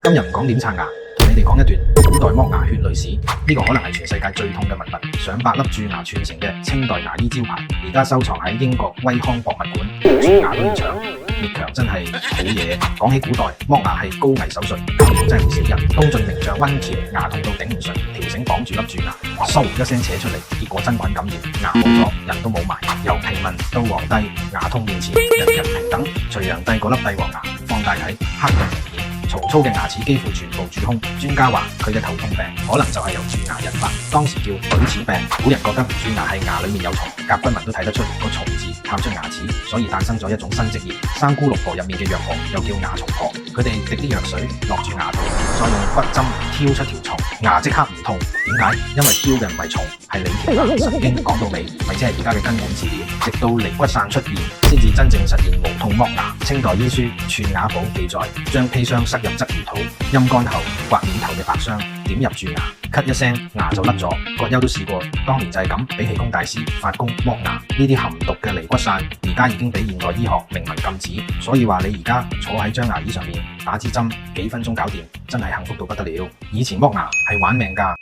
今日唔講點刷牙，同你哋講一段古代剝牙血淚史。呢個可能係全世界最痛嘅文物，上百粒蛀牙串成嘅清代牙醫招牌，而家收藏喺英國威康博物館。蛀牙都要搶，列強真係好嘢。講起古代剝牙係高危手術，搞到真係會死人。東晉名將溫峤牙痛到頂唔順，條繩綁住粒蛀牙，嗖一聲扯出嚟，結果真菌感染，牙冇咗，人都冇埋。由平民到皇帝，牙痛面前人人平等。隋煬帝嗰粒帝王牙放大睇，黑洞明顯。曹操嘅牙齒幾乎全部蛀空，專家話佢嘅頭痛病可能就係由蛀牙引發，當時叫舉齒病。古人覺得蛀牙係牙裏面有蟲，甲骨文都睇得出個蟲字探出牙齒，所以誕生咗一種新職業——三姑六婆入面嘅藥婆，又叫牙蟲婆。佢哋滴啲藥水落住牙度，再用骨針挑出條蟲，牙即刻唔痛。點解？因為挑嘅唔係蟲，係你條牙神經。講到尾，咪即係而家嘅根管治療，直到尼骨散出現，先至真正實現無痛剝牙。清代醫書《串牙簿》記載，將砒霜塞入鯽魚肚，陰乾後刮面頭嘅白霜，點入蛀牙，咳一聲牙就甩咗。葛優都試過，當年就係咁俾氣功大師發功剝牙。呢啲含毒嘅尼骨散，而家已經俾現代醫學明文禁止。所以話你而家坐喺張牙椅上面打支針，幾分鐘搞掂，真係幸福到不得了。以前剝牙係玩命㗎。